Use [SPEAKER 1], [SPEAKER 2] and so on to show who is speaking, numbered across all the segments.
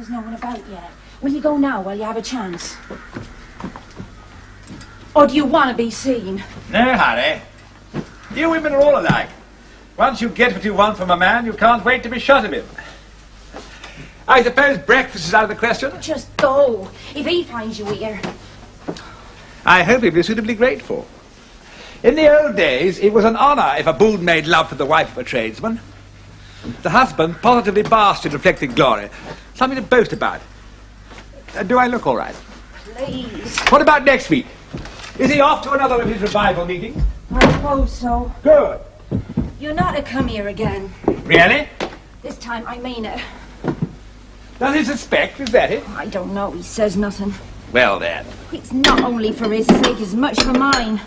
[SPEAKER 1] There's no one about yet. Will you go now while you have a chance? Or do you want to be seen?
[SPEAKER 2] No, Harry. You women are all alike. Once you get what you want from a man, you can't wait to be shot of him. I suppose breakfast is out of the question?
[SPEAKER 1] Just go, if he finds you here.
[SPEAKER 2] I hope he'll be suitably grateful. In the old days, it was an honour if a boon made love to the wife of a tradesman. The husband positively basked in reflected glory. Something to boast about. Do I look all right?
[SPEAKER 1] Please.
[SPEAKER 2] What about next week? Is he off to another of his revival meetings?
[SPEAKER 1] I suppose so.
[SPEAKER 2] Good.
[SPEAKER 1] You're not to come here again.
[SPEAKER 2] Really?
[SPEAKER 1] This time I mean it.
[SPEAKER 2] Does he suspect? Is that it?
[SPEAKER 1] I don't know. He says nothing.
[SPEAKER 2] Well, then.
[SPEAKER 1] It's not only for his sake as much for mine.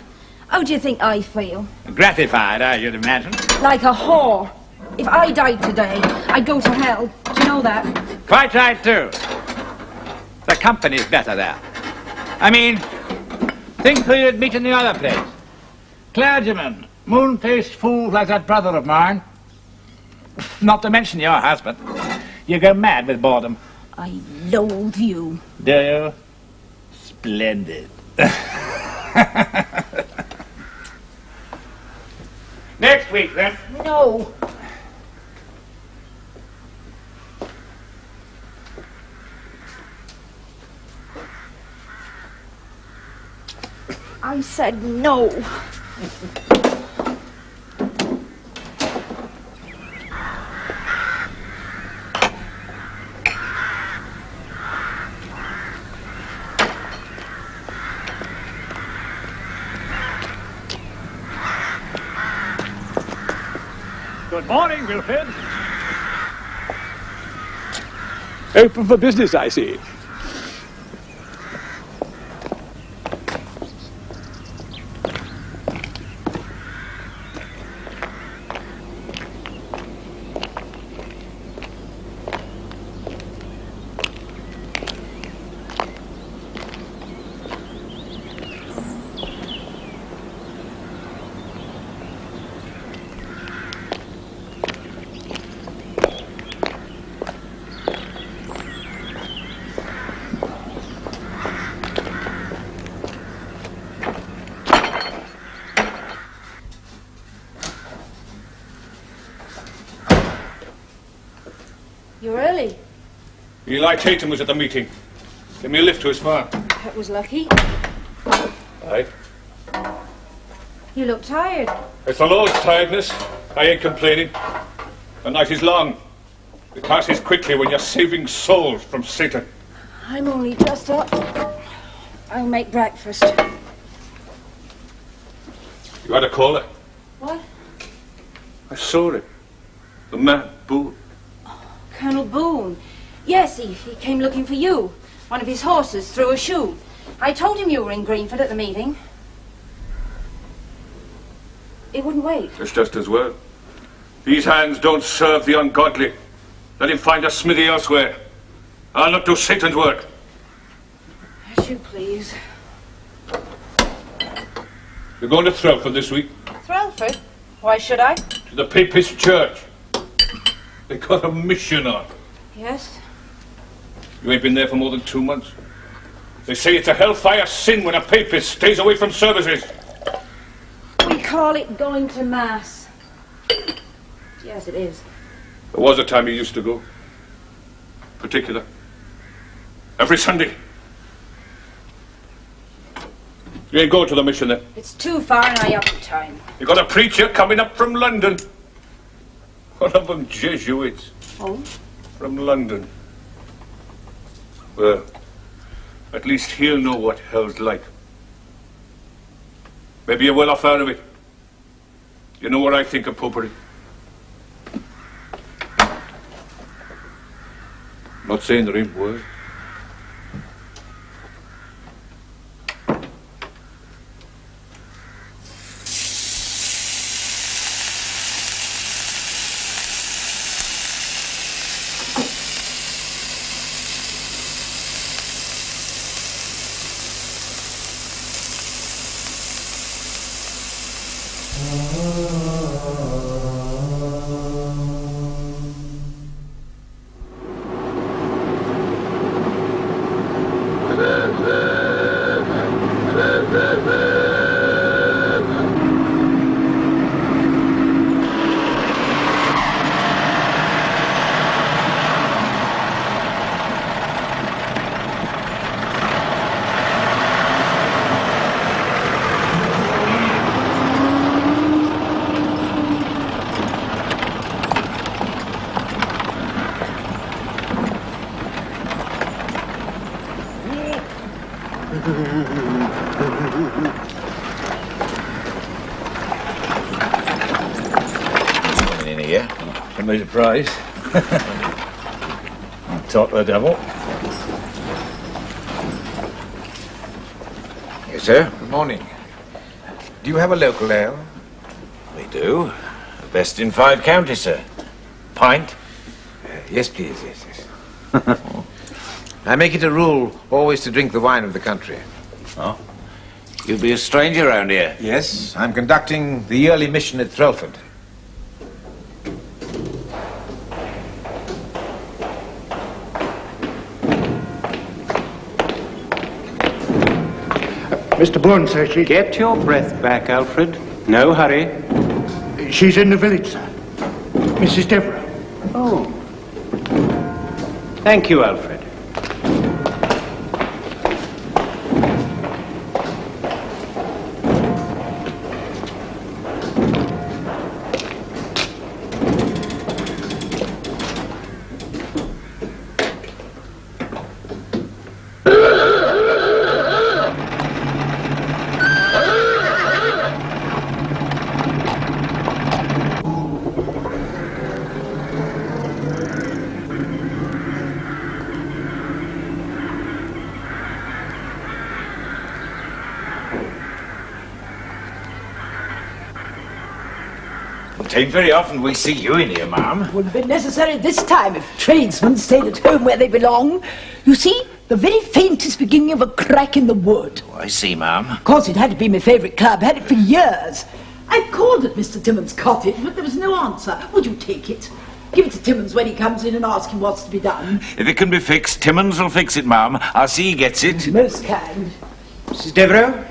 [SPEAKER 1] How do you think I feel?
[SPEAKER 2] Gratified, I should imagine.
[SPEAKER 1] Like a whore. If I died today, I'd go to hell. Do you know that?
[SPEAKER 2] Quite right, too. The company's better there. I mean, think who you'd meet in the other place. Clergymen, moon-faced fools like that brother of mine. Not to mention your husband. You go mad with boredom.
[SPEAKER 1] I loathe you.
[SPEAKER 2] Do you? Splendid. Next week, then.
[SPEAKER 1] No. I said no.
[SPEAKER 2] Good morning, Wilfred. Open for business, I see.
[SPEAKER 1] You're early.
[SPEAKER 3] Eli Tatum was at the meeting. Give me a lift to his farm.
[SPEAKER 1] That was lucky.
[SPEAKER 3] Aye.
[SPEAKER 1] You look tired.
[SPEAKER 3] It's the Lord's tiredness. I ain't complaining. The night is long. It passes quickly when you're saving souls from Satan.
[SPEAKER 1] I'm only just up. I'll make breakfast.
[SPEAKER 3] You had a caller.
[SPEAKER 1] What?
[SPEAKER 3] I saw him. The man, Boone.
[SPEAKER 1] Colonel Boone. Yes, he came looking for you. One of his horses threw a shoe. I told him you were in Greenford at the meeting. He wouldn't wait.
[SPEAKER 3] It's just as well. These hands don't serve the ungodly. Let him find a smithy elsewhere. I'll not do Satan's work.
[SPEAKER 1] As you please.
[SPEAKER 3] You're going to Threlford this week?
[SPEAKER 1] Threlford? Why should I?
[SPEAKER 3] To the Papist Church. They got a mission on.
[SPEAKER 1] Yes?
[SPEAKER 3] You ain't been there for more than 2 months. They say it's a hellfire sin when a papist stays away from services.
[SPEAKER 1] We call it going to Mass. Yes, it is.
[SPEAKER 3] There was a time you used to go. Particular. Every Sunday. You ain't going to the mission then?
[SPEAKER 1] It's too far and I haven't time.
[SPEAKER 3] You got a preacher coming up from London. One of them Jesuits.
[SPEAKER 1] Oh?
[SPEAKER 3] From London. Well, at least he'll know what hell's like. Maybe you're well off out of it. You know what I think of popery. Not saying there ain't worse.
[SPEAKER 2] can be surprised. Talk to the devil.
[SPEAKER 4] Yes, sir.
[SPEAKER 5] Good morning. Do you have a local ale?
[SPEAKER 4] We do. Best in 5 counties, sir. Pint?
[SPEAKER 5] Yes, please, yes. I make it a rule always to drink the wine of the country.
[SPEAKER 4] Oh? You'll be a stranger around here.
[SPEAKER 5] Yes, I'm conducting the yearly mission at Threlford.
[SPEAKER 6] Mr. Bourne, sir,
[SPEAKER 7] Get your breath back, Alfred. No hurry.
[SPEAKER 6] she's in the village, sir. Mrs. Devereux.
[SPEAKER 7] Oh. Thank you, Alfred.
[SPEAKER 4] It ain't very often we see you in here, ma'am.
[SPEAKER 8] Would have been necessary this time if tradesmen stayed at home where they belong. You see, the very faintest beginning of a crack in the wood.
[SPEAKER 4] Oh, I see, ma'am.
[SPEAKER 8] Of course, it had to be my favourite club. Had it for years. I've called at Mr. Timmons' cottage, but there was no answer. Would you take it? Give it to Timmons when he comes in and ask him what's to be done.
[SPEAKER 4] If it can be fixed, Timmons will fix it, ma'am. I'll see he gets it.
[SPEAKER 8] Most kind.
[SPEAKER 7] Mrs. Devereux?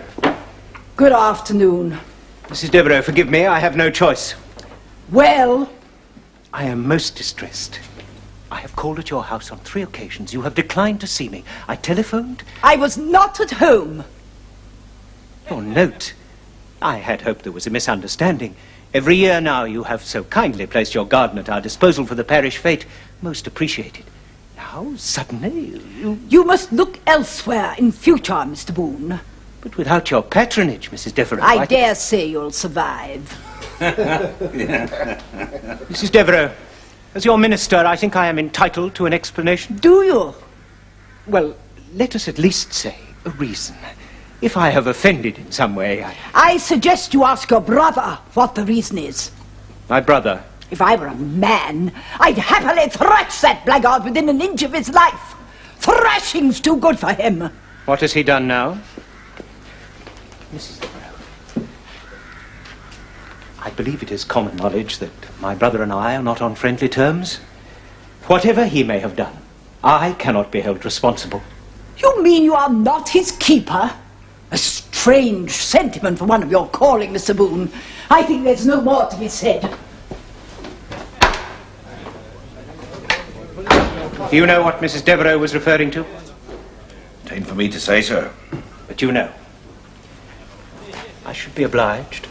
[SPEAKER 8] Good afternoon.
[SPEAKER 7] Mrs. Devereux, forgive me, I have no choice.
[SPEAKER 8] Well,
[SPEAKER 7] I am most distressed. I have called at your house on 3 occasions. You have declined to see me. I telephoned.
[SPEAKER 8] I was not at home.
[SPEAKER 7] Your note. I had hoped there was a misunderstanding. Every year now you have so kindly placed your garden at our disposal for the parish fete. Most appreciated. Now, suddenly,
[SPEAKER 8] You must look elsewhere in future, Mr. Boone.
[SPEAKER 7] But without your patronage, Mrs. Devereux...
[SPEAKER 8] I dare say you'll survive.
[SPEAKER 7] Mrs. Devereux, as your minister, I think I am entitled to an explanation.
[SPEAKER 8] Do you?
[SPEAKER 7] Well, let us at least say a reason. If I have offended in some way,
[SPEAKER 8] I suggest you ask your brother what the reason is.
[SPEAKER 7] My brother...
[SPEAKER 8] If I were a man, I'd happily thrash that blackguard within an inch of his life. Thrashing's too good for him.
[SPEAKER 7] What has he done now? Mrs. Devereux, I believe it is common knowledge that my brother and I are not on friendly terms. Whatever he may have done, I cannot be held responsible.
[SPEAKER 8] You mean you are not his keeper? A strange sentiment for one of your calling, Mr. Boone. I think there's no more to be said.
[SPEAKER 7] Do you know what Mrs. Devereux was referring to?
[SPEAKER 4] It ain't for me to say, sir.
[SPEAKER 7] But you know. I should be obliged.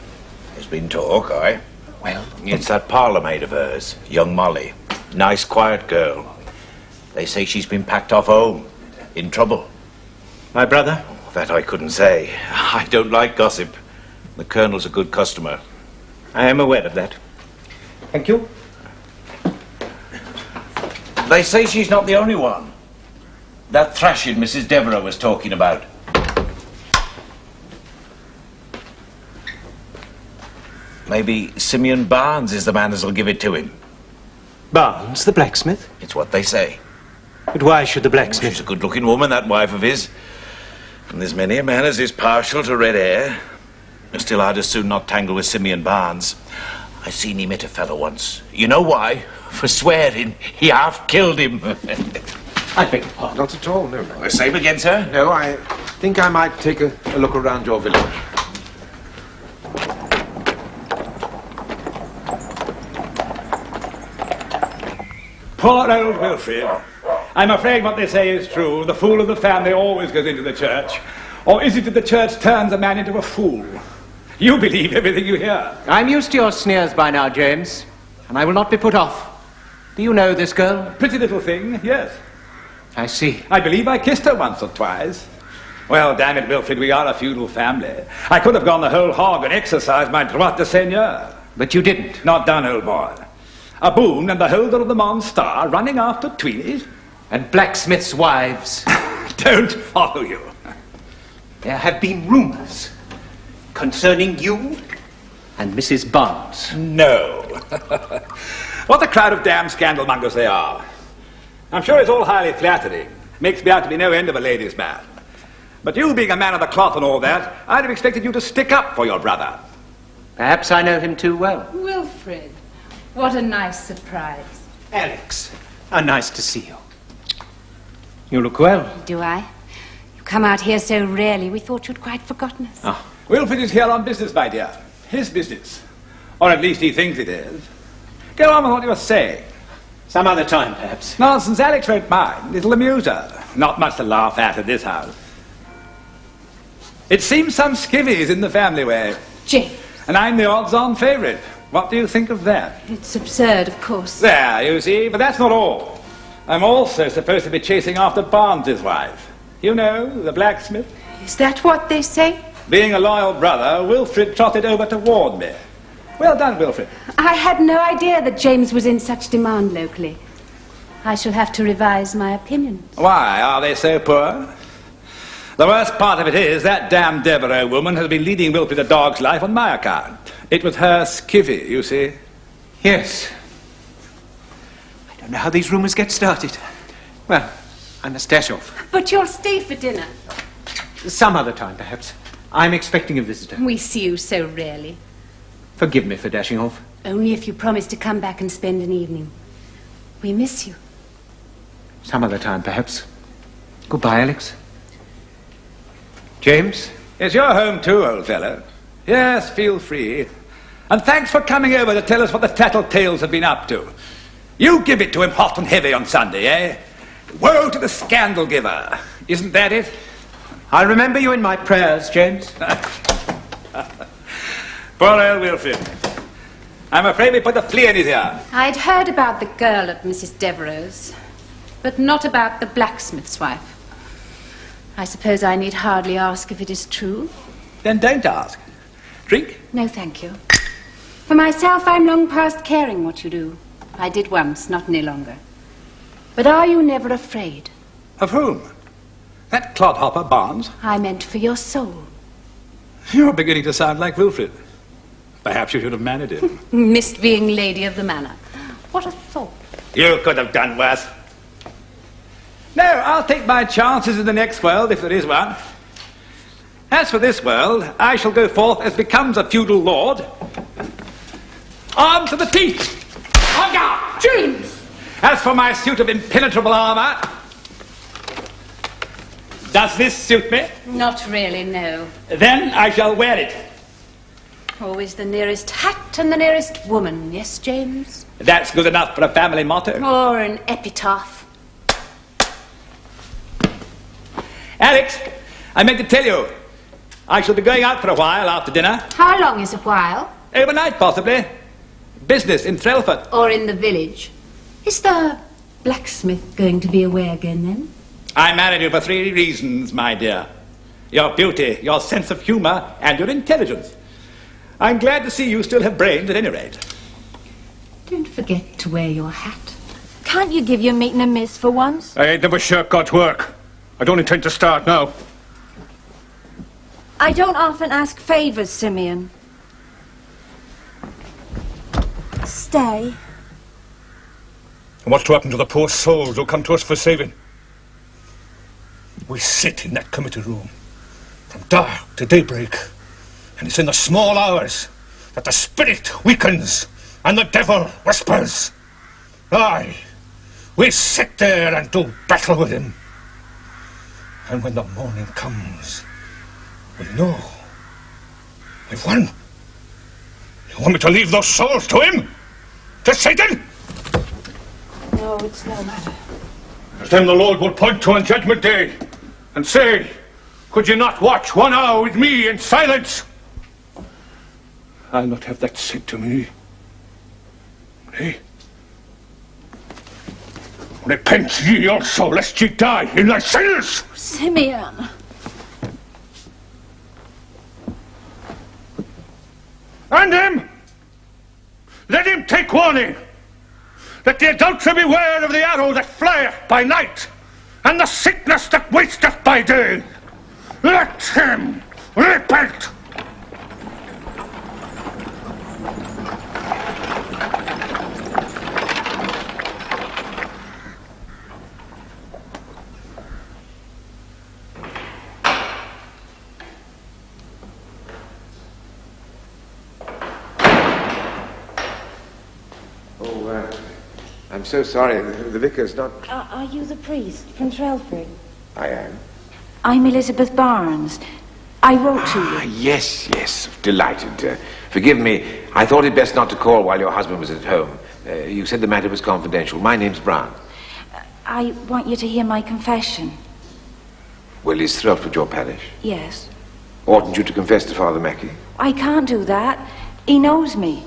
[SPEAKER 4] There's been talk, aye.
[SPEAKER 7] Well,
[SPEAKER 4] It's that parlour maid of hers, young Molly. Nice, quiet girl. They say she's been packed off home. In trouble.
[SPEAKER 7] my brother?
[SPEAKER 4] That I couldn't say. I don't like gossip. The Colonel's a good customer.
[SPEAKER 7] I am aware of that. Thank you.
[SPEAKER 4] They say she's not the only one. That thrashing Mrs. Devereux was talking about. Maybe Simeon Barnes is the man as'll give it to him.
[SPEAKER 7] Barnes, the blacksmith?
[SPEAKER 4] It's what they say.
[SPEAKER 7] But why should the blacksmith...
[SPEAKER 4] She's a good-looking woman, that wife of his. And there's many a man as is partial to red hair. Still, I'd as soon not tangle with Simeon Barnes. I seen him hit a fellow once. You know why? For swearing. He half killed him.
[SPEAKER 7] I beg your pardon.
[SPEAKER 5] Not at all, no, no.
[SPEAKER 4] The same again, sir?
[SPEAKER 5] No, I think I might take a look around your village.
[SPEAKER 2] Poor old Wilfrid. I'm afraid what they say is true. The fool of the family always goes into the church. Or is it that the church turns a man into a fool? You believe everything you hear.
[SPEAKER 7] I'm used to your sneers by now, James, and I will not be put off. Do you know this girl?
[SPEAKER 2] Pretty little thing, yes.
[SPEAKER 7] I see.
[SPEAKER 2] I believe I kissed her once or twice. Well, damn it, Wilfrid, we are a feudal family. I could have gone the whole hog and exercised my droit de seigneur.
[SPEAKER 7] But you didn't.
[SPEAKER 2] Not done, old boy. A boon and the holder of the Monstar running after tweenies?
[SPEAKER 7] And blacksmiths' wives.
[SPEAKER 2] Don't follow you.
[SPEAKER 7] There have been rumours concerning you and Mrs. Barnes.
[SPEAKER 2] No. What a crowd of damn scandalmongers they are. I'm sure it's all highly flattering. Makes me out to be no end of a ladies' man. But you being a man of the cloth and all that, I'd have expected you to stick up for your brother.
[SPEAKER 7] Perhaps I know him too well.
[SPEAKER 1] Wilfred, what a nice surprise.
[SPEAKER 7] Alex, nice to see you. You look well.
[SPEAKER 1] Do I? You come out here so rarely, we thought you'd quite forgotten us.
[SPEAKER 7] Oh.
[SPEAKER 2] Wilfred is here on business, my dear. His business. Or at least he thinks it is. Go on with what you were saying.
[SPEAKER 7] Some other time, perhaps.
[SPEAKER 2] Nonsense, Alex won't mind. It'll amuse her. Not much to laugh at in this house. It seems some skivvies in the family way.
[SPEAKER 1] James.
[SPEAKER 2] And I'm the odds-on favourite. What do you think of that?
[SPEAKER 1] It's absurd, of course.
[SPEAKER 2] There, you see, but that's not all. I'm also supposed to be chasing after Barnes's wife. You know, the blacksmith.
[SPEAKER 1] Is that what they say?
[SPEAKER 2] Being a loyal brother, Wilfred trotted over to warn me. Well done, Wilfred.
[SPEAKER 1] I had no idea that James was in such demand locally. I shall have to revise my opinions.
[SPEAKER 2] Why, are they so poor? The worst part of it is that damn Devereux woman has been leading Wilfred a dog's life on my account. It was her skivvy, you see.
[SPEAKER 7] Yes. I don't know how these rumours get started. Well, I must dash off.
[SPEAKER 1] But you'll stay for dinner.
[SPEAKER 7] Some other time, perhaps. I'm expecting a visitor.
[SPEAKER 1] We see you so rarely.
[SPEAKER 7] Forgive me for dashing off.
[SPEAKER 1] Only if you promise to come back and spend an evening. We miss you.
[SPEAKER 7] Some other time, perhaps. Goodbye, Alex. James?
[SPEAKER 2] It's your home too, old fellow. Yes, feel free. And thanks for coming over to tell us what the tattletales have been up to. You give it to him hot and heavy on Sunday, eh? Woe to the scandal giver. Isn't that it?
[SPEAKER 7] I'll remember you in my prayers, James.
[SPEAKER 2] Poor old Wilfred. I'm afraid we put the flea in his ear.
[SPEAKER 1] I'd heard about the girl at Mrs. Devereux's, but not about the blacksmith's wife. I suppose I need hardly ask if it is true.
[SPEAKER 2] Then don't ask. Drink?
[SPEAKER 1] No, thank you. For myself, I'm long past caring what you do. I did once, not any longer. But are you never afraid?
[SPEAKER 2] Of whom? That clodhopper Barnes?
[SPEAKER 1] I meant for your soul.
[SPEAKER 2] You're beginning to sound like Wilfred. Perhaps you should have married him.
[SPEAKER 1] Missed being lady of the manor. What a thought.
[SPEAKER 2] You could have done worse. No, I'll take my chances in the next world, if there is one. As for this world, I shall go forth as becomes a feudal lord. Armed to the teeth! On guard!
[SPEAKER 1] James!
[SPEAKER 2] As for my suit of impenetrable armour, does this suit me?
[SPEAKER 1] Not really, no.
[SPEAKER 2] Then I shall wear it.
[SPEAKER 1] Always the nearest hat and the nearest woman, yes, James?
[SPEAKER 2] That's good enough for a family motto.
[SPEAKER 1] Or an epitaph.
[SPEAKER 2] Alex, I meant to tell you, I shall be going out for a while after dinner.
[SPEAKER 1] How long is a while?
[SPEAKER 2] Overnight, possibly. Business in Threlford.
[SPEAKER 1] Or in the village. Is the blacksmith going to be away again, then?
[SPEAKER 2] I married you for 3 reasons, my dear. Your beauty, your sense of humour, and your intelligence. I'm glad to see you still have brains at any rate.
[SPEAKER 1] Don't forget to wear your hat.
[SPEAKER 9] Can't you give your meeting a miss for once?
[SPEAKER 3] I ain't never shirked God's work. I don't intend to start now.
[SPEAKER 9] I don't often ask favours, Simeon. Stay.
[SPEAKER 3] And what's to happen to the poor souls who come to us for saving? We sit in that committee room from dark to daybreak, and it's in the small hours that the spirit weakens and the devil whispers. Aye, we sit there and do battle with him. And when the morning comes, we know we've won. You want me to leave those souls to him? To Satan?
[SPEAKER 1] No, it's no matter.
[SPEAKER 3] As then the Lord will point to on Judgment Day and say, could you not watch 1 hour with me in silence? I'll not have that said to me. Nay. Repent ye also, lest ye die in thy sins!
[SPEAKER 9] Simeon.
[SPEAKER 3] And him! Let him take warning! Let the adultery beware of the arrow that flieth by night, and the sickness that wasteth by day. Let him repent.
[SPEAKER 5] I'm so sorry. The vicar's not...
[SPEAKER 1] Are you the priest from Trelford?
[SPEAKER 5] I am.
[SPEAKER 1] I'm Elizabeth Barnes. I wrote to you.
[SPEAKER 5] Yes. Delighted. Forgive me. I thought it best not to call while your husband was at home. You said the matter was confidential. My name's Brown.
[SPEAKER 1] I want you to hear my confession.
[SPEAKER 5] Well, is Threlford your parish?
[SPEAKER 1] Yes.
[SPEAKER 5] Oughtn't you to confess to Father Mackey?
[SPEAKER 1] I can't do that. He knows me.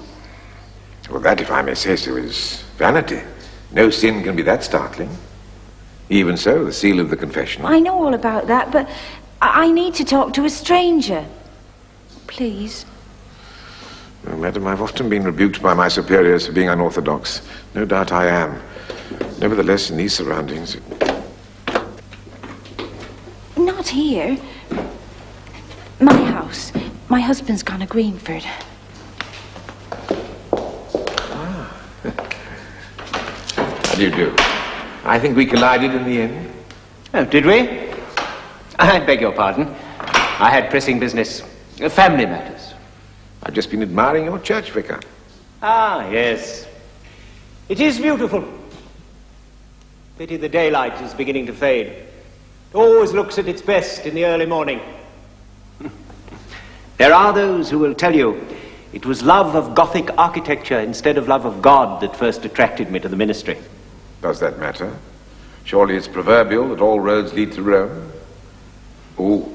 [SPEAKER 5] Well, that, if I may say so, is vanity. No sin can be that startling. Even so, the seal of the confession.
[SPEAKER 1] I know all about that, but I need to talk to a stranger. Please.
[SPEAKER 5] Oh, madam, I've often been rebuked by my superiors for being unorthodox. No doubt I am. Nevertheless, in these surroundings...
[SPEAKER 1] Not here. My house. My husband's gone to Greenford.
[SPEAKER 5] How do you do? I think we collided in the end.
[SPEAKER 7] Oh, did we? I beg your pardon. I had pressing business. Family matters.
[SPEAKER 5] I've just been admiring your church, Vicar.
[SPEAKER 7] Ah, yes. It is beautiful. Pity the daylight is beginning to fade. It always looks at its best in the early morning. There are those who will tell you it was love of Gothic architecture instead of love of God that first attracted me to the ministry.
[SPEAKER 5] Does that matter? Surely it's proverbial that all roads lead to Rome. Oh,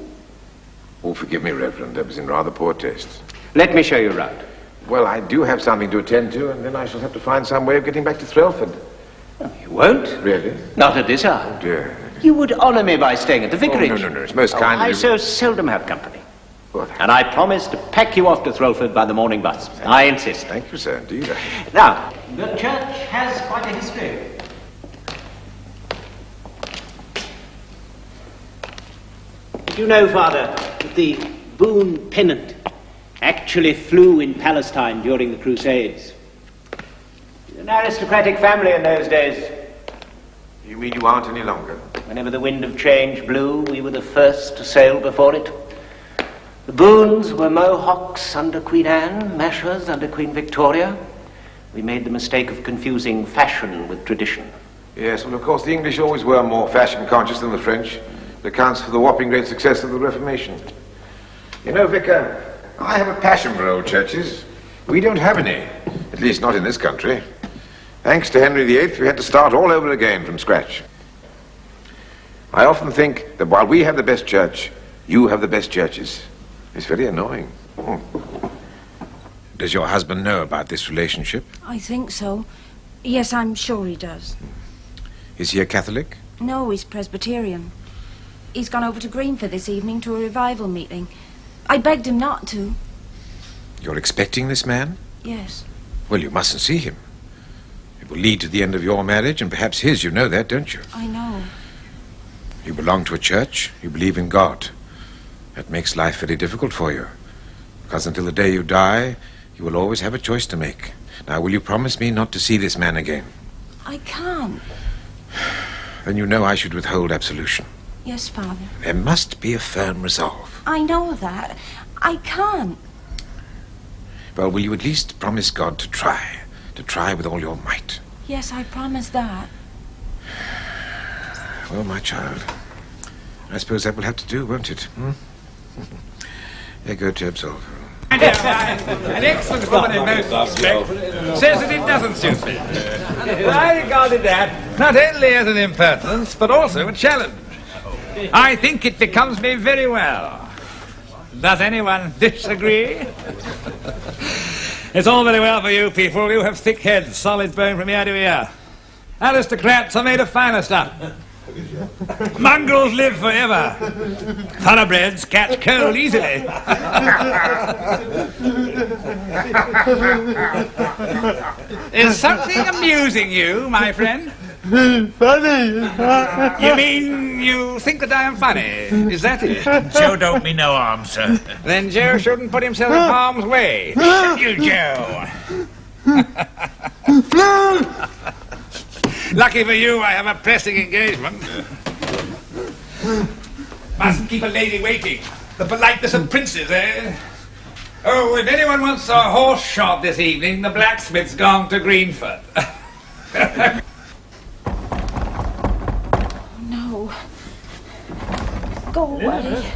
[SPEAKER 5] forgive me, Reverend. That was in rather poor taste.
[SPEAKER 7] Let me show you around.
[SPEAKER 5] Well, I do have something to attend to, and then I shall have to find some way of getting back to Threlford.
[SPEAKER 7] Oh, you won't?
[SPEAKER 5] Really?
[SPEAKER 7] Not at this hour.
[SPEAKER 5] Oh, dear.
[SPEAKER 7] You would honour me by staying at the vicarage.
[SPEAKER 5] Oh, no. It's most kind of
[SPEAKER 7] I
[SPEAKER 5] you.
[SPEAKER 7] so seldom have company.
[SPEAKER 5] Well,
[SPEAKER 7] And I promise to pack you off to Threlford by the morning bus. I insist.
[SPEAKER 5] thank you, sir. Indeed.
[SPEAKER 7] Now, the church has quite a history. Did you know, Father, that the Boon pennant actually flew in Palestine during the Crusades? An aristocratic family in those days.
[SPEAKER 5] You mean you aren't any longer?
[SPEAKER 7] Whenever the wind of change blew, we were the first to sail before it. The Boons were Mohawks under Queen Anne, Mashers under Queen Victoria. We made the mistake of confusing fashion with tradition.
[SPEAKER 5] Yes, well, of course, the English always were more fashion-conscious than the French. It accounts for the whopping great success of the Reformation. You know, Vicar, I have a passion for old churches. We don't have any, at least not in this country. Thanks to Henry VIII, we had to start all over again from scratch. I often think that while we have the best church, you have the best churches. It's very annoying. Does your husband know about this relationship?
[SPEAKER 1] I think so. Yes, I'm sure he does.
[SPEAKER 5] Is he a Catholic?
[SPEAKER 1] No, he's Presbyterian. He's gone over to Greenford this evening to a revival meeting. I begged him not to.
[SPEAKER 5] You're expecting this man?
[SPEAKER 1] Yes.
[SPEAKER 5] Well, you mustn't see him. It will lead to the end of your marriage, and perhaps his. You know that, don't you?
[SPEAKER 1] I know.
[SPEAKER 5] You belong to a church. You believe in God. That makes life very difficult for you. Because until the day you die, you will always have a choice to make. Now, will you promise me not to see this man again?
[SPEAKER 1] I can't.
[SPEAKER 5] Then you know I should withhold absolution.
[SPEAKER 1] Yes, Father.
[SPEAKER 5] There must be a firm resolve.
[SPEAKER 1] I know that. I can't.
[SPEAKER 5] Well, will you at least promise God to try? To try with all your might?
[SPEAKER 1] Yes, I promise that.
[SPEAKER 5] Well, my child, I suppose that will have to do, won't it? There go to absolve.
[SPEAKER 2] An excellent woman in most respects says that it doesn't suit me. I regarded that not only as an impertinence, but also a challenge. I think it becomes me very well. Does anyone disagree? It's all very well for you people. You have thick heads, solid bone from ear to ear. Aristocrats are made of finer stuff. Mongrels live forever. Thoroughbreds catch cold easily. Is something amusing you, my friend?
[SPEAKER 6] Funny.
[SPEAKER 2] You mean you think that I am funny? Is that it?
[SPEAKER 4] Joe don't mean no harm, sir.
[SPEAKER 2] Then Joe shouldn't put himself in harm's way. Shouldn't you, Joe? Lucky for you, I have a pressing engagement. Mustn't keep a lady waiting. The politeness of princes, eh? Oh, if anyone wants a horse shod this evening, the blacksmith's gone to Greenford.
[SPEAKER 9] No. Go away.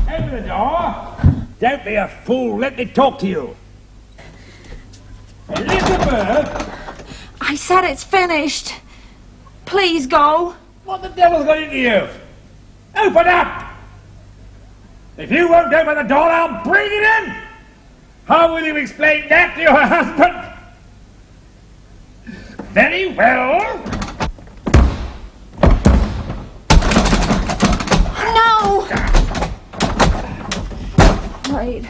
[SPEAKER 2] Open the door. Don't be a fool. Let me talk to you. Elizabeth!
[SPEAKER 9] I said it's finished. Please go.
[SPEAKER 2] What the devil's got into you? Open up! If you won't open the door, I'll bring it in! How will you explain that to your husband? Very well.
[SPEAKER 9] No! Wait.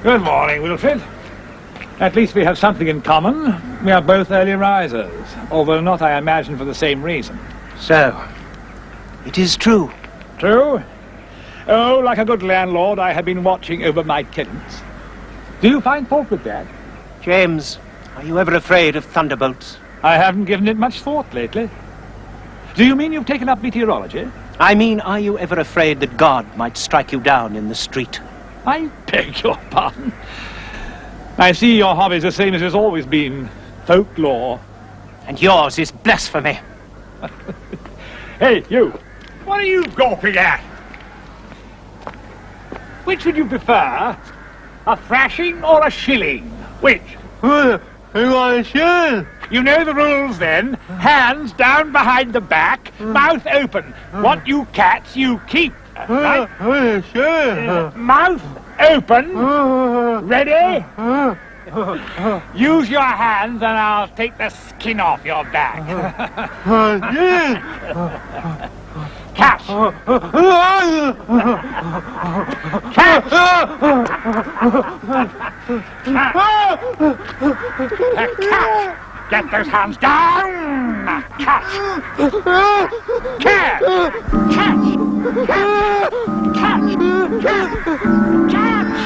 [SPEAKER 2] Good morning, Wilfred. At least we have something in common. We are both early risers, although not, I imagine, for the same reason.
[SPEAKER 7] So, it is true.
[SPEAKER 2] True? Oh, like a good landlord, I have been watching over my tenants. Do you find fault with that?
[SPEAKER 7] James, are you ever afraid of thunderbolts?
[SPEAKER 2] I haven't given it much thought lately. Do you mean you've taken up meteorology?
[SPEAKER 7] I mean, are you ever afraid that God might strike you down in the street?
[SPEAKER 2] I beg your pardon. I see your hobby's the same as it's always been. Folklore.
[SPEAKER 7] And yours is blasphemy.
[SPEAKER 2] Hey, you. What are you gawping at? Which would you prefer? A thrashing or a shilling? Which?
[SPEAKER 6] I want a shilling.
[SPEAKER 2] You know the rules then. Hands down behind the back, mouth open. What you catch, you keep. Right? Mouth open. Ready? Use your hands and I'll take the skin off your back. Catch! Catch! Catch! Get those hands down! Catch! Catch! Catch! Catch! Catch! Catch!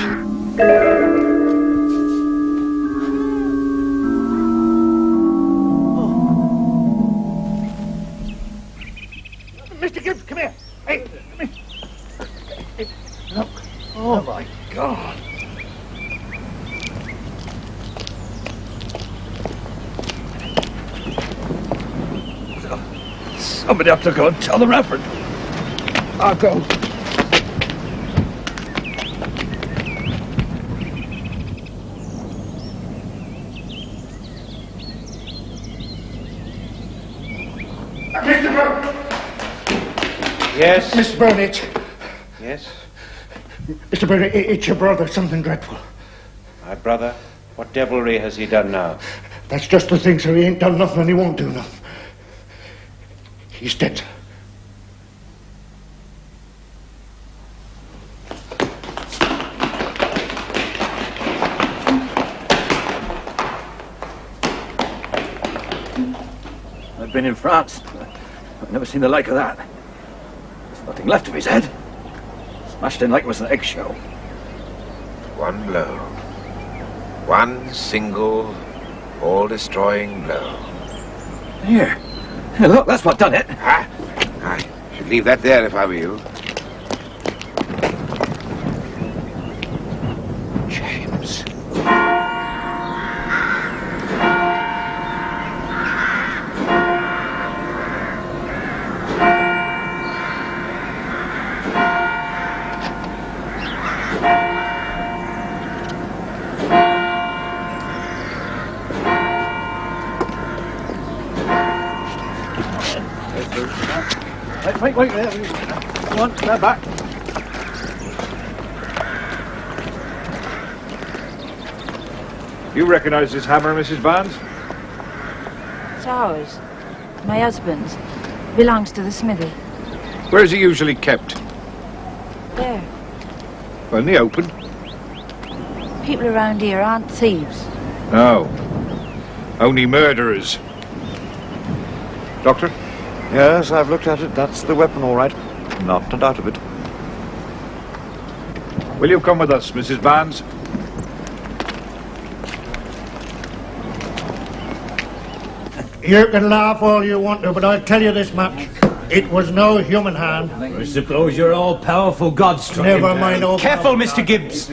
[SPEAKER 2] Mr. Gibbs, come here. Hey, come here. Look. Oh, my God. Somebody have to go and tell the Reverend. I'll go. Mr. Burnett!
[SPEAKER 7] Yes?
[SPEAKER 6] Mr. Burnett!
[SPEAKER 7] Yes?
[SPEAKER 6] Mr. Burnett, it's your brother, something dreadful.
[SPEAKER 7] My brother? What devilry has he done now?
[SPEAKER 6] That's just the thing, sir. He ain't done nothing and he won't do nothing. He's dead, sir.
[SPEAKER 10] I've been in France. I've never seen the like of that. There's nothing left of his head. Smashed in like it was an eggshell.
[SPEAKER 5] One blow. One single, all-destroying blow.
[SPEAKER 10] Here. Look, that's what done it.
[SPEAKER 5] I should leave that there if I were you.
[SPEAKER 7] James.
[SPEAKER 10] Wait there. Come on, stand back. You recognize this hammer, Mrs. Barnes?
[SPEAKER 1] It's ours. My husband's. Belongs to the smithy.
[SPEAKER 10] Where is he usually kept?
[SPEAKER 1] There.
[SPEAKER 10] Well, in the open?
[SPEAKER 1] People around here aren't thieves.
[SPEAKER 10] No. Only murderers. Doctor?
[SPEAKER 11] Yes, I've looked at it. That's the weapon, all right. Not a doubt of it.
[SPEAKER 10] Will you come with us, Mrs. Barnes?
[SPEAKER 6] You can laugh all you want to, but I'll tell you this much. It was no human hand.
[SPEAKER 12] I suppose you're all-powerful God-struck.
[SPEAKER 6] Never mind all.
[SPEAKER 7] Careful, Mr. Gibbs.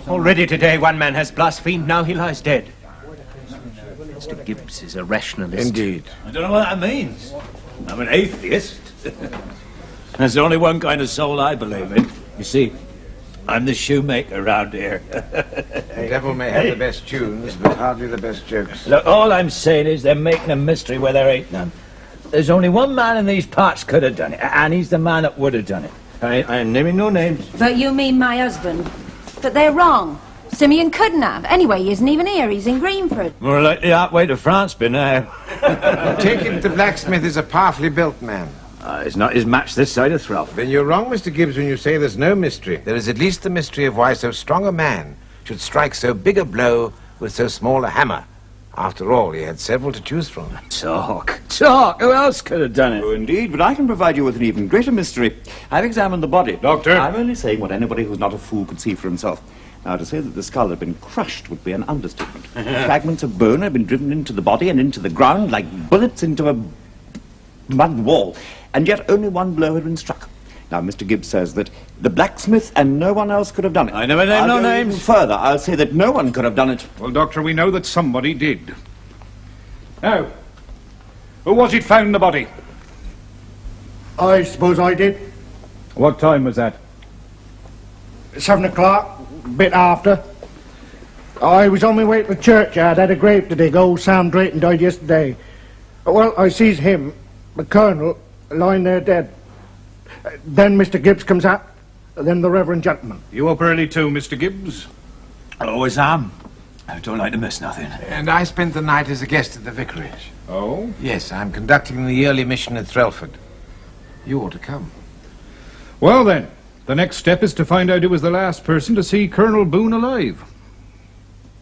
[SPEAKER 7] Already today one man has blasphemed, now he lies dead. Mr. Gibbs is a rationalist.
[SPEAKER 11] Indeed.
[SPEAKER 12] I don't know what that means. I'm an atheist. There's only one kind of soul I believe in. You see, I'm the shoemaker round here.
[SPEAKER 5] The devil may have the best tunes, but hardly the best jokes.
[SPEAKER 12] Look, all I'm saying is they're making a mystery where there ain't none. There's only one man in these parts could have done it, and he's the man that would have done it. I ain't naming no names.
[SPEAKER 1] But you mean my husband? But they're wrong. Simeon couldn't have. Anyway, he isn't even here. He's in Greenford.
[SPEAKER 12] More likely that way to France by now.
[SPEAKER 5] Take it the blacksmith is a powerfully built man.
[SPEAKER 12] It's not his match this side of Throff.
[SPEAKER 5] Then you're wrong, Mr. Gibbs, when you say there's no mystery. There is at least the mystery of why so strong a man should strike so big a blow with so small a hammer. After all, he had several to choose from.
[SPEAKER 12] Talk. Who else could have done it?
[SPEAKER 11] Oh, indeed, but I can provide you with an even greater mystery. I've examined the body.
[SPEAKER 10] Doctor?
[SPEAKER 11] I'm only saying what anybody who's not a fool could see for himself. Now, to say that the skull had been crushed would be an understatement. Fragments of bone had been driven into the body and into the ground like bullets into a mud wall, and yet only one blow had been struck. Now, Mr. Gibbs says that the blacksmith and no one else could have done it.
[SPEAKER 12] I never named no names.
[SPEAKER 11] Even further, I'll say that no one could have done it.
[SPEAKER 10] Well, Doctor, we know that somebody did. Now, who was it found the body?
[SPEAKER 6] I suppose I did.
[SPEAKER 10] What time was that?
[SPEAKER 6] 7 o'clock, bit after. I was on my way to the churchyard, had a grave to dig. Old Sam Drayton died yesterday. Well, I sees him, the colonel, lying there dead. Then Mr. Gibbs comes out, then the reverend gentleman.
[SPEAKER 10] You up early too, Mr. Gibbs?
[SPEAKER 12] Always am. I don't like to miss nothing.
[SPEAKER 5] And I spent the night as a guest at the vicarage.
[SPEAKER 10] Oh?
[SPEAKER 5] Yes, I'm conducting the yearly mission at Threlford. You ought to come.
[SPEAKER 10] Well then, the next step is to find out who was the last person to see Colonel Boone alive.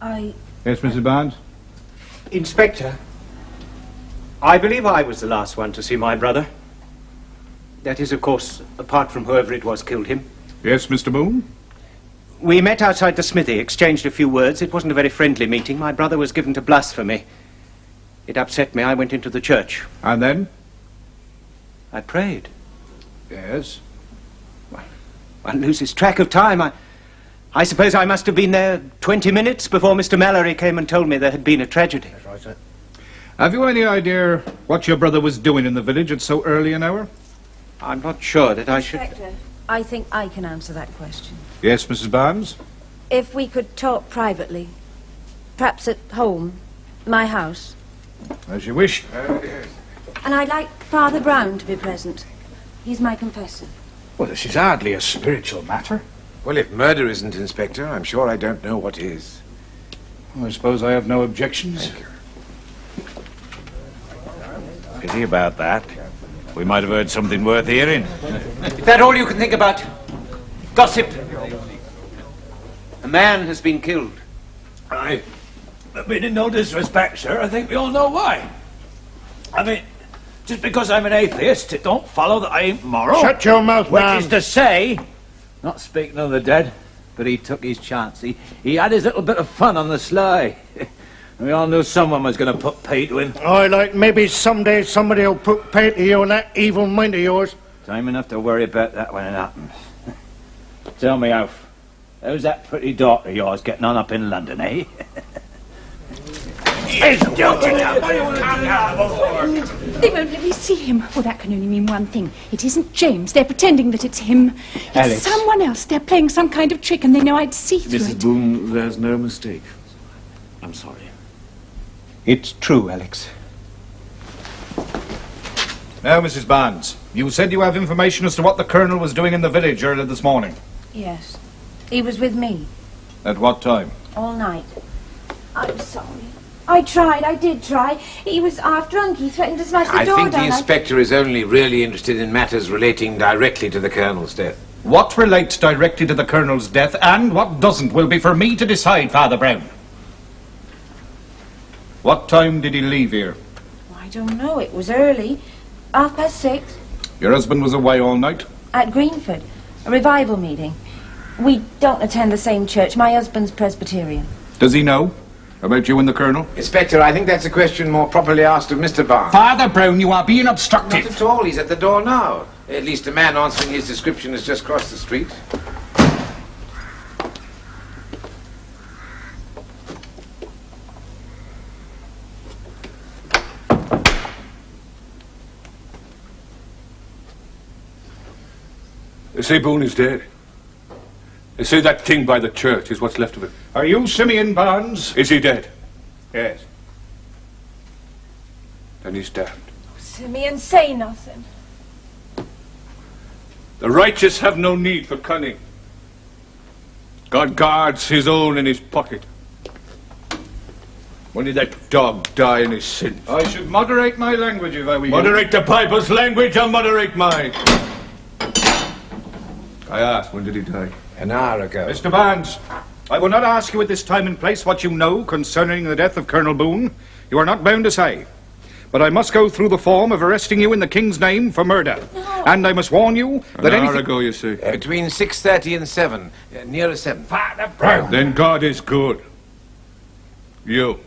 [SPEAKER 1] I...
[SPEAKER 10] Yes, Mrs. Barnes?
[SPEAKER 7] Inspector, I believe I was the last one to see my brother. That is, of course, apart from whoever it was killed him.
[SPEAKER 10] Yes, Mr. Boone?
[SPEAKER 7] We met outside the smithy, exchanged a few words. It wasn't a very friendly meeting. My brother was given to blasphemy. It upset me. I went into the church.
[SPEAKER 10] And then?
[SPEAKER 7] I prayed.
[SPEAKER 10] Yes.
[SPEAKER 7] One loses track of time. I suppose I must have been there 20 minutes before Mr. Mallory came and told me there had been a tragedy.
[SPEAKER 6] That's right, sir.
[SPEAKER 10] Have you any idea what your brother was doing in the village at so early an hour?
[SPEAKER 7] I'm not sure that I should...
[SPEAKER 1] Inspector, I think I can answer that question.
[SPEAKER 10] Yes, Mrs. Barnes?
[SPEAKER 1] If we could talk privately, perhaps at home, my house.
[SPEAKER 10] As you wish.
[SPEAKER 1] And I'd like Father Brown to be present. He's my confessor.
[SPEAKER 3] Well, this is hardly a spiritual matter.
[SPEAKER 5] Well, if murder isn't, Inspector, I'm sure I don't know what is.
[SPEAKER 10] Well, I suppose I have no objections.
[SPEAKER 5] Thank you.
[SPEAKER 4] Pity about that. We might have heard something worth hearing.
[SPEAKER 7] Is that all you can think about? Gossip. A man has been killed.
[SPEAKER 12] I mean, in no disrespect, sir, I think we all know why. I mean, just because I'm an atheist, it don't follow that I ain't moral.
[SPEAKER 6] Shut your mouth, man.
[SPEAKER 12] Which is to say, not speaking of the dead, but he took his chance. He had his little bit of fun on the sly. We all knew someone was going to put pay to him.
[SPEAKER 6] I like maybe someday somebody will put pay to you and that evil mind of yours.
[SPEAKER 12] Time enough to worry about that when it happens. Tell me, Alf, how's that pretty daughter of yours getting on up in London, eh?
[SPEAKER 9] They won't let me see him. Well, that can only mean one thing. It isn't James. They're pretending that it's him. It's
[SPEAKER 12] Alex.
[SPEAKER 9] someone else. They're playing some kind of trick and they know I'd see through
[SPEAKER 11] Mrs.
[SPEAKER 9] it.
[SPEAKER 11] Boone, there's no mistake. I'm sorry.
[SPEAKER 7] It's true, Alex.
[SPEAKER 10] Now, Mrs. Barnes,
[SPEAKER 3] You said you have information as to what the Colonel was doing in the village earlier this morning.
[SPEAKER 1] Yes. He was with me
[SPEAKER 3] At what time?
[SPEAKER 1] all night. I'm sorry. I did try. He was half drunk. He threatened to smash the
[SPEAKER 5] I
[SPEAKER 1] door
[SPEAKER 5] think the
[SPEAKER 1] down.
[SPEAKER 5] inspector is only really interested in matters relating directly to the Colonel's death.
[SPEAKER 3] What relates directly to the Colonel's death and what doesn't will be for me to decide, Father Brown. What time did he leave here?
[SPEAKER 1] I don't know. It was early. 6:30.
[SPEAKER 3] Your husband was away all night?
[SPEAKER 1] At Greenford. A revival meeting. We don't attend the same church. My husband's Presbyterian.
[SPEAKER 3] Does he know about you and the Colonel?
[SPEAKER 5] Inspector, I think that's a question more properly asked of Mr. Barnes.
[SPEAKER 3] Father Brown, you are being obstructive.
[SPEAKER 5] Not at all. He's at the door now. At least a man answering his description has just crossed the street.
[SPEAKER 3] They say Boone is dead. They say that thing by the church is what's left of it. Are you Simeon Barnes? Is he dead? Yes. Then he's damned.
[SPEAKER 1] Simeon, say nothing.
[SPEAKER 3] The righteous have no need for cunning. God guards his own in his pocket. When did that dog die in his sins? I should moderate my language if I were you. Moderate the Bible's language or moderate mine? I asked, when did he die?
[SPEAKER 5] An hour ago.
[SPEAKER 3] Mr. Barnes, I will not ask you at this time and place what you know concerning the death of Colonel Boone. You are not bound to say. But I must go through the form of arresting you in the King's name for murder. No. And I must warn you that
[SPEAKER 5] An hour ago, you say? Between 6:30 and 7. Nearer 7.
[SPEAKER 3] Father Brown! Then God is good. You,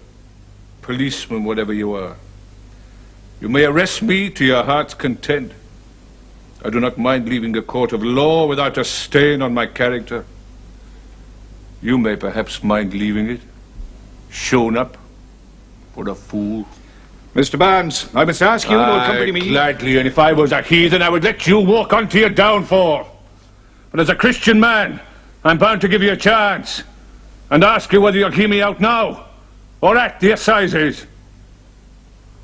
[SPEAKER 3] policeman, whatever you are, you may arrest me to your heart's content. I do not mind leaving a court of law without a stain on my character. You may perhaps mind leaving it, shown up for a fool. Mr. Barnes, I must ask you to accompany me. Gladly, and if I was a heathen, I would let you walk on to your downfall. But as a Christian man, I'm bound to give you a chance and ask you whether you'll hear me out now or at the assizes.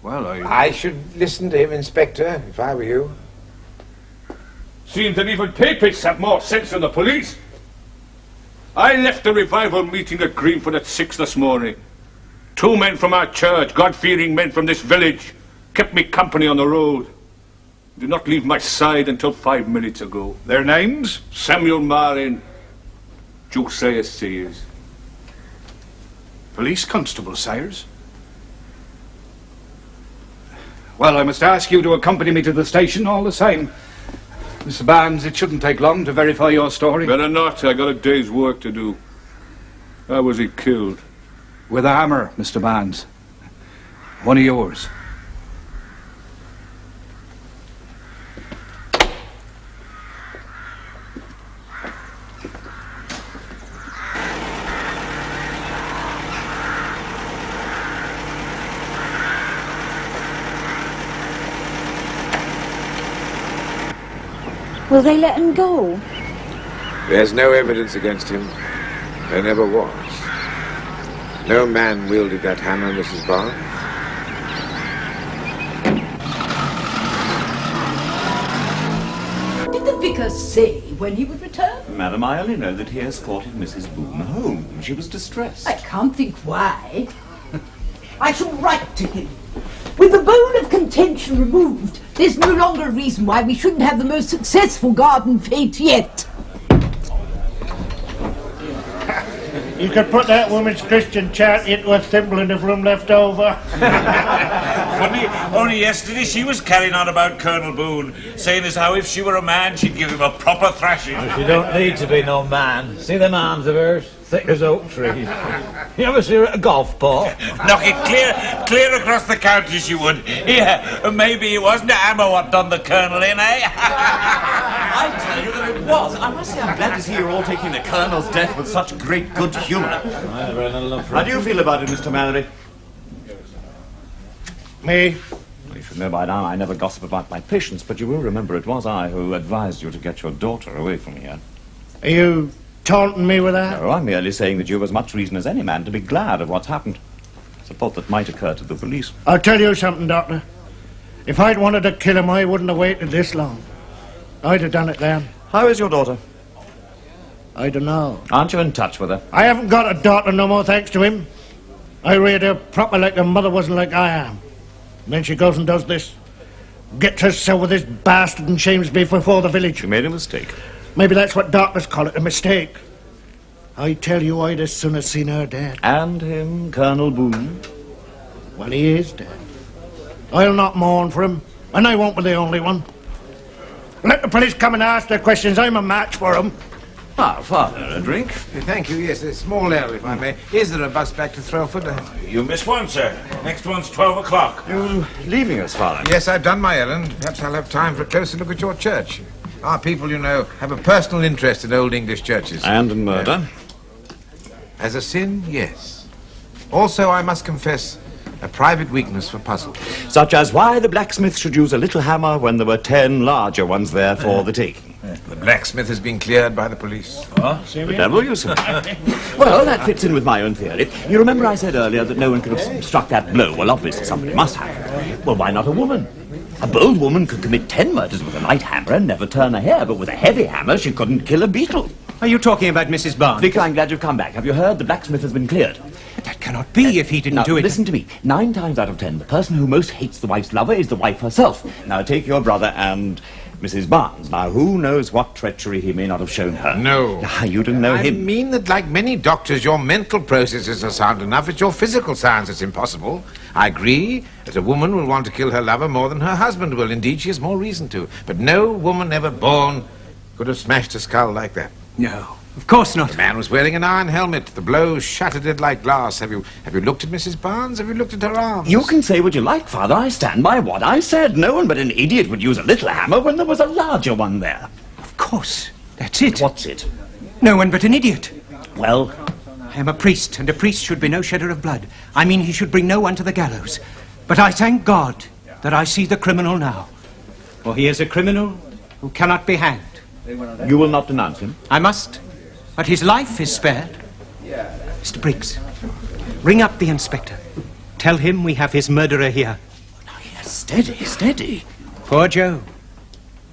[SPEAKER 3] Well,
[SPEAKER 5] I should listen to him, Inspector, if I were you.
[SPEAKER 3] Seems that even papists have more sense than the police. I left the revival meeting at Greenford at 6 this morning. 2 men from our church, God-fearing men from this village, kept me company on the road. Did not leave my side until 5 minutes ago. Their names? Samuel Marin, Josiah Sears. Police constable, sires. Well, I must ask you to accompany me to the station all the same. Mr. Barnes, it shouldn't take long to verify your story. Better not. I got a day's work to do. How was he killed? With a hammer, Mr. Barnes. One of yours.
[SPEAKER 1] Will they let him go?
[SPEAKER 5] There's no evidence against him. There never was. No man wielded that hammer, Mrs. Barnes.
[SPEAKER 8] Did the vicar say when he would return?
[SPEAKER 11] Madam, I only know that he escorted Mrs. Boone home. She was distressed.
[SPEAKER 8] I can't think why. I shall write to him. With the bone of contention removed, there's no longer a reason why we shouldn't have the most successful garden fete yet.
[SPEAKER 6] You could put that woman's Christian chant into a thimble and have room left over.
[SPEAKER 4] Funny, only yesterday she was carrying on about Colonel Boone, saying as how if she were a man, she'd give him a proper thrashing.
[SPEAKER 12] She don't need to be no man. See them arms of hers? Thick as oak trees. You ever see her at a golf ball?
[SPEAKER 4] Knock it clear across the county, she would. Yeah, maybe it wasn't a hammer what done the Colonel in, eh?
[SPEAKER 11] I tell you that it was. I must say I'm glad to see you're all taking the Colonel's death with such great good humour. How do you feel about it, Mr. Mallory?
[SPEAKER 6] Me?
[SPEAKER 11] You should know by now I never gossip about my patients, but you will remember it was I who advised you to get your daughter away from here.
[SPEAKER 6] Are you taunting me with that?
[SPEAKER 11] No, I'm merely saying that you have as much reason as any man to be glad of what's happened. It's a thought that might occur to the police.
[SPEAKER 6] I'll tell you something, Doctor. If I'd wanted to kill him, I wouldn't have waited this long. I'd have done it then.
[SPEAKER 11] How is your daughter?
[SPEAKER 6] I don't know.
[SPEAKER 11] Aren't you in touch with her?
[SPEAKER 6] I haven't got a daughter no more, thanks to him. I reared her proper like her mother wasn't like I am. And then she goes and does this. Gets herself with this bastard and shames me before the village.
[SPEAKER 11] You made a mistake.
[SPEAKER 6] Maybe that's what doctors call it, a mistake. I tell you, I'd as soon have seen her dead.
[SPEAKER 11] And him, Colonel Boone?
[SPEAKER 6] Well, he is dead. I'll not mourn for him, and I won't be the only one. Let the police come and ask their questions. I'm a match for them.
[SPEAKER 11] Ah, Father, a drink?
[SPEAKER 5] Thank you, yes, a small ale, if I may. Is there a bus back to Threlford?
[SPEAKER 4] You missed one, sir. Next one's 12 o'clock.
[SPEAKER 11] You leaving us, Father?
[SPEAKER 5] Yes, I've done my errand. Perhaps I'll have time for a closer look at your church. Our people, you know, have a personal interest in old English churches.
[SPEAKER 11] And in murder?
[SPEAKER 5] As a sin, yes. Also, I must confess, a private weakness for puzzles.
[SPEAKER 11] Such as why the blacksmith should use a little hammer when there were 10 larger ones there for the taking.
[SPEAKER 5] The blacksmith has been cleared by the police.
[SPEAKER 11] Oh, the devil, you say? Well, that fits in with my own theory. You remember I said earlier that no one could have struck that blow? Well, obviously somebody must have. Well, why not a woman? A bold woman could commit 10 murders with a light hammer and never turn a hair, but with a heavy hammer she couldn't kill a beetle.
[SPEAKER 7] Are you talking about Mrs. Barnes?
[SPEAKER 11] Vicar, I'm glad you've come back. Have you heard? The blacksmith has been cleared.
[SPEAKER 7] But that cannot be if he didn't do it.
[SPEAKER 11] Listen to me. 9 times out of 10, the person who most hates the wife's lover is the wife herself. Now, take your brother and Mrs. Barnes. Now, who knows what treachery he may not have shown her?
[SPEAKER 5] No.
[SPEAKER 11] Ah, you didn't know him.
[SPEAKER 5] I mean that, like many doctors, your mental processes are sound enough. It's your physical science that's impossible. I agree that a woman will want to kill her lover more than her husband will. Indeed, she has more reason to. But no woman ever born could have smashed a skull like that.
[SPEAKER 7] No, of course not.
[SPEAKER 5] The man was wearing an iron helmet. The blow shattered it like glass. Have you looked at Mrs. Barnes? Have you looked at her arms?
[SPEAKER 11] You can say what you like, Father. I stand by what I said. No one but an idiot would use a little hammer when there was a larger one there.
[SPEAKER 7] Of course. That's it.
[SPEAKER 11] What's it?
[SPEAKER 7] No one but an idiot.
[SPEAKER 11] Well,
[SPEAKER 7] I am a priest, and a priest should be no shedder of blood. I mean, he should bring no one to the gallows. But I thank God that I see the criminal now. For he is a criminal who cannot be hanged.
[SPEAKER 11] You will not denounce him?
[SPEAKER 7] I must. But his life is spared. Mr. Briggs, ring up the inspector. Tell him we have his murderer here.
[SPEAKER 11] Oh, yes, steady, steady.
[SPEAKER 7] Poor Joe.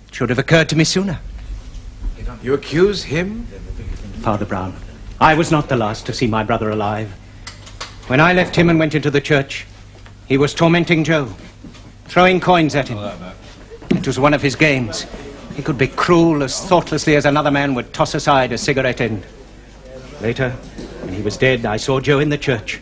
[SPEAKER 7] It should have occurred to me sooner.
[SPEAKER 5] You accuse him?
[SPEAKER 7] Father Brown, I was not the last to see my brother alive. When I left him and went into the church, he was tormenting Joe, throwing coins at him. It was one of his games. He could be cruel as thoughtlessly as another man would toss aside a cigarette end. Later, when he was dead, I saw Joe in the church.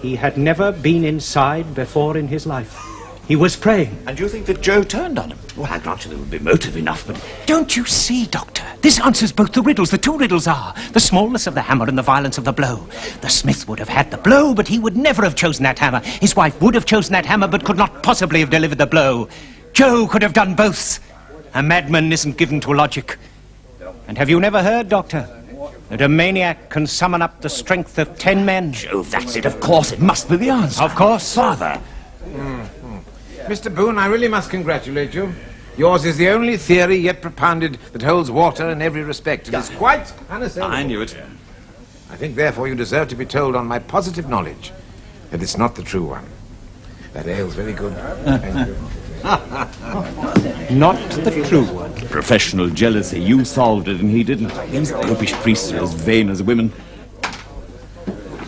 [SPEAKER 7] He had never been inside before in his life. He was praying.
[SPEAKER 11] And you think that Joe turned on him? Well, I grant you there would be motive enough, but...
[SPEAKER 7] Don't you see, Doctor? This answers both the riddles. The 2 riddles are the smallness of the hammer and the violence of the blow. The smith would have had the blow, but he would never have chosen that hammer. His wife would have chosen that hammer, but could not possibly have delivered the blow. Joe could have done both. A madman isn't given to logic. And have you never heard, Doctor, that a maniac can summon up the strength of 10 men?
[SPEAKER 11] Joe, that's it. Of course, it must be the answer.
[SPEAKER 7] Of course.
[SPEAKER 11] Father.
[SPEAKER 5] Mr. Boone, I really must congratulate you. Yours is the only theory yet propounded that holds water in every respect. It is quite unassailable.
[SPEAKER 11] I knew it.
[SPEAKER 5] I think, therefore, you deserve to be told on my positive knowledge that it's not the true one. That ale's very good. Thank you.
[SPEAKER 7] Not the true one.
[SPEAKER 11] Professional jealousy. You solved it and he didn't. These popish priests are as vain as women.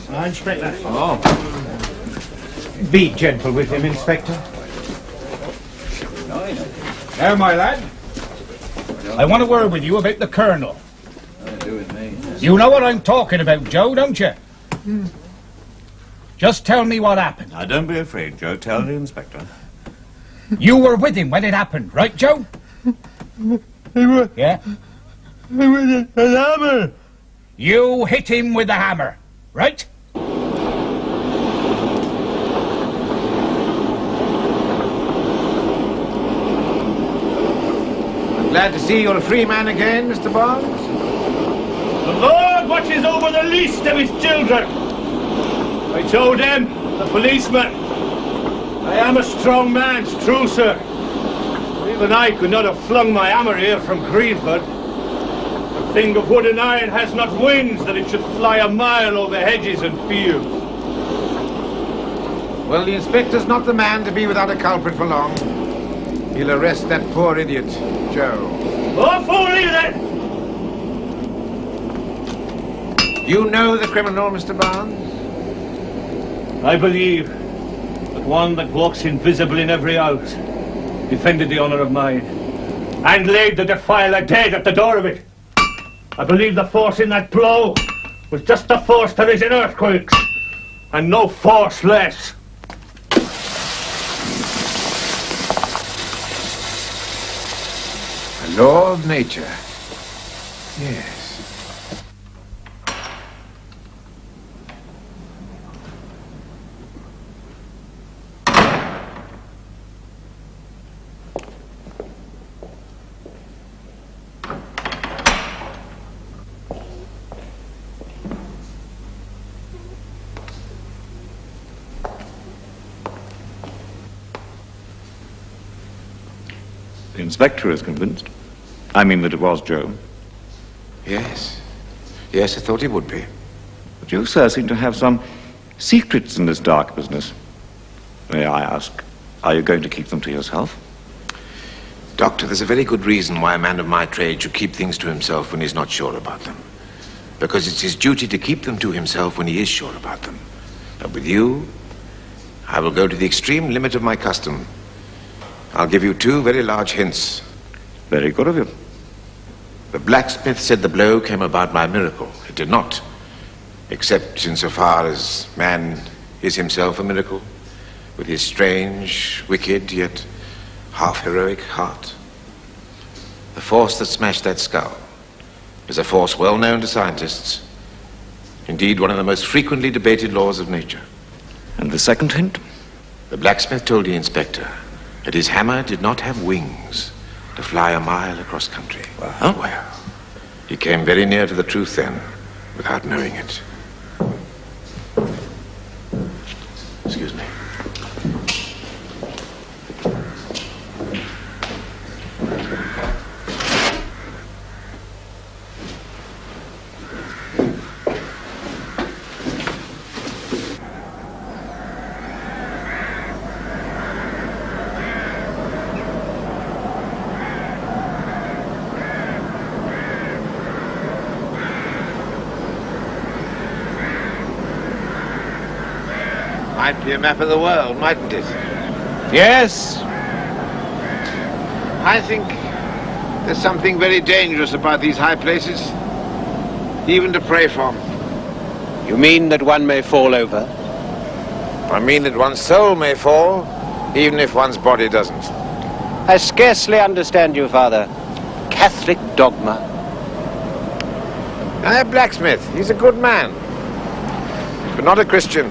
[SPEAKER 6] Inspector.
[SPEAKER 7] Be gentle with him, Inspector.
[SPEAKER 2] Now, my lad, I want a word with you about the Colonel. You know what I'm talking about, Joe, don't you? Just tell me what happened.
[SPEAKER 11] Now, don't be afraid, Joe. Tell the inspector.
[SPEAKER 2] You were with him when it happened, right, Joe? Yeah?
[SPEAKER 6] With a hammer.
[SPEAKER 2] You hit him with the hammer, right?
[SPEAKER 5] Glad to see you're a free man again, Mr. Barnes.
[SPEAKER 13] The Lord watches over the least of his children. I told them, the policeman, I am a strong man, it's true, sir. Even I could not have flung my hammer here from Greenford. A thing of wood and iron has not wings that it should fly a mile over hedges and fields.
[SPEAKER 5] Well, the inspector's not the man to be without a culprit for long. He'll arrest that poor idiot, Joe.
[SPEAKER 13] Oh, fool, leave that!
[SPEAKER 5] You know the criminal, Mr. Barnes?
[SPEAKER 13] I believe that one that walks invisible in every house defended the honor of mine and laid the defiler dead at the door of it. I believe the force in that blow was just the force there is in earthquakes, and no force less.
[SPEAKER 5] A law of nature. Yes.
[SPEAKER 11] The inspector is convinced. I mean that it was Joe.
[SPEAKER 5] Yes. Yes, I thought he would be.
[SPEAKER 11] But you, sir, seem to have some secrets in this dark business. May I ask, are you going to keep them to yourself?
[SPEAKER 5] Doctor, there's a very good reason why a man of my trade should keep things to himself when he's not sure about them. Because it's his duty to keep them to himself when he is sure about them. But with you, I will go to the extreme limit of my custom. I'll give you 2 very large hints.
[SPEAKER 11] Very good of you.
[SPEAKER 5] The blacksmith said the blow came about by miracle. It did not, except insofar as man is himself a miracle, with his strange, wicked, yet half-heroic heart. The force that smashed that skull is a force well known to scientists. Indeed, one of the most frequently debated laws of nature.
[SPEAKER 11] And the second hint?
[SPEAKER 5] The blacksmith told the inspector that his hammer did not have wings to fly a mile across country. Well, he came very near to the truth then, without knowing it. Excuse me. Might be a map of the world, mightn't it?
[SPEAKER 11] Yes.
[SPEAKER 5] I think there's something very dangerous about these high places, even to pray from.
[SPEAKER 7] You mean that one may fall over?
[SPEAKER 5] I mean that one's soul may fall, even if one's body doesn't.
[SPEAKER 7] I scarcely understand you, Father. Catholic dogma.
[SPEAKER 5] Now, that blacksmith, he's a good man, but not a Christian.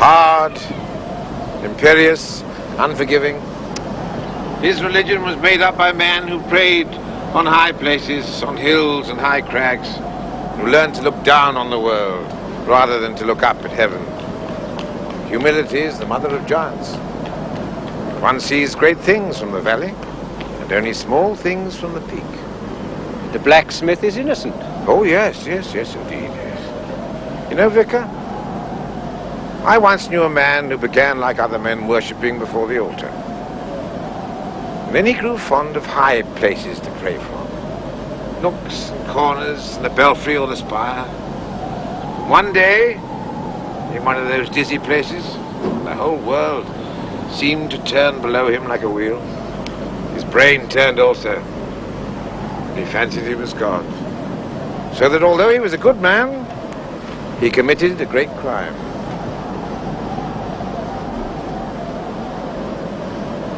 [SPEAKER 5] Hard, imperious, unforgiving. His religion was made up by men who prayed on high places, on hills and high crags, who learned to look down on the world rather than to look up at heaven. Humility is the mother of giants. One sees great things from the valley and only small things from the peak.
[SPEAKER 7] The blacksmith is innocent.
[SPEAKER 5] Oh, yes, indeed, yes. You know, Vicar, I once knew a man who began like other men worshipping before the altar. And then he grew fond of high places to pray from. Nooks and corners, and the belfry or the spire. One day, in one of those dizzy places, the whole world seemed to turn below him like a wheel. His brain turned also. And he fancied he was God. So that although he was a good man, he committed a great crime.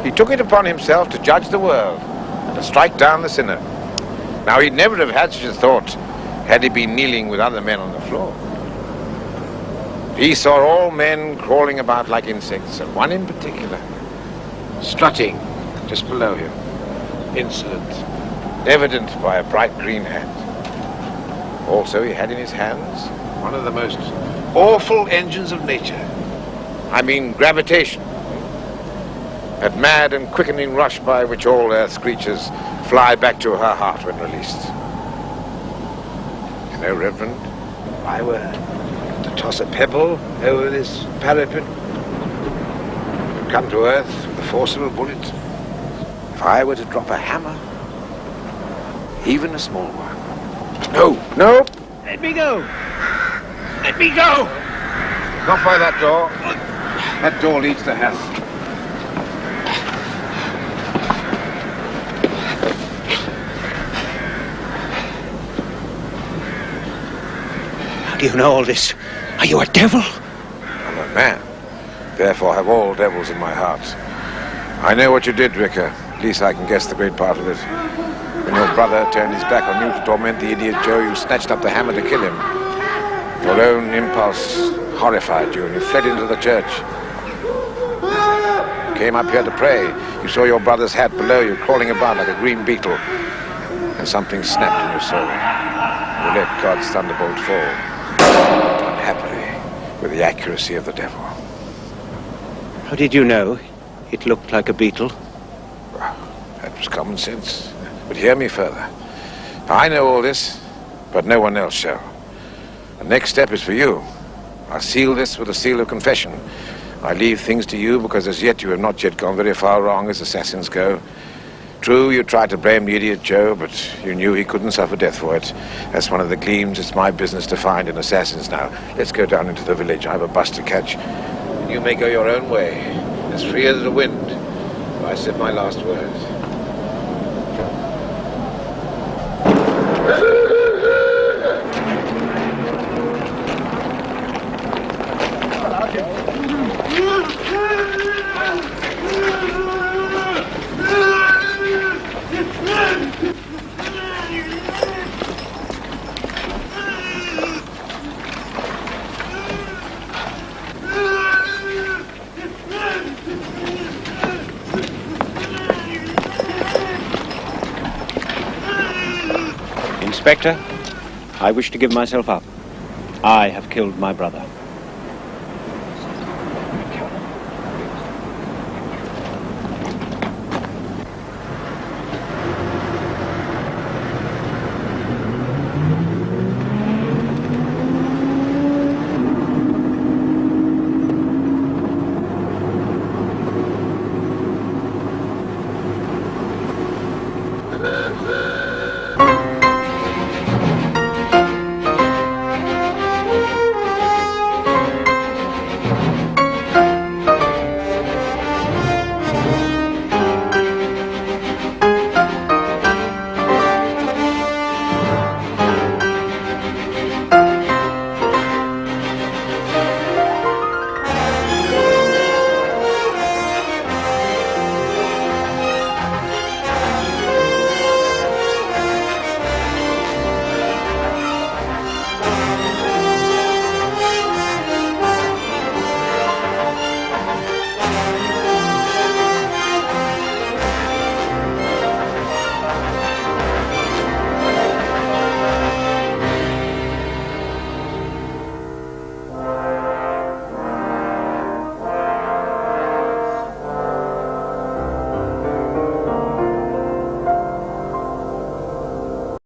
[SPEAKER 5] He took it upon himself to judge the world and to strike down the sinner. Now, he'd never have had such a thought had he been kneeling with other men on the floor. He saw all men crawling about like insects, and one in particular, strutting just below him, insolent, evident by a bright green hat. Also, he had in his hands one of the most awful engines of nature. I mean, gravitation. That mad and quickening rush by which all Earth's creatures fly back to her heart when released. You know, Reverend, if I were to toss a pebble over this parapet, come to earth with the force of a bullet. If I were to drop a hammer, even a small one. No, no!
[SPEAKER 7] Let me go! Let me go!
[SPEAKER 5] Not by that door. That door leads to hell.
[SPEAKER 7] How do you know all this? Are you a devil?
[SPEAKER 5] I'm a man. Therefore have all devils in my heart. I know what you did, Vicar. At least I can guess the great part of it. When your brother turned his back on you to torment the idiot Joe, you snatched up the hammer to kill him. Your own impulse horrified you, and you fled into the church. You came up here to pray. You saw your brother's hat below you, crawling about like a green beetle. And something snapped in your soul. You let God's thunderbolt fall. Unhappily, with the accuracy of the devil.
[SPEAKER 7] How did you know? It looked like a beetle.
[SPEAKER 5] That was common sense. But hear me further. I know all this, but no one else shall. The next step is for you. I seal this with a seal of confession. I leave things to you because as yet you have not yet gone very far wrong as assassins go. True, you tried to blame the idiot Joe, but you knew he couldn't suffer death for it. That's one of the gleams it's my business to find in assassins now. Let's go down into the village. I have a bus to catch. You may go your own way, as free as the wind. I said my last word.
[SPEAKER 7] Inspector, I wish to give myself up. I have killed my brother.
[SPEAKER 5] Yeah.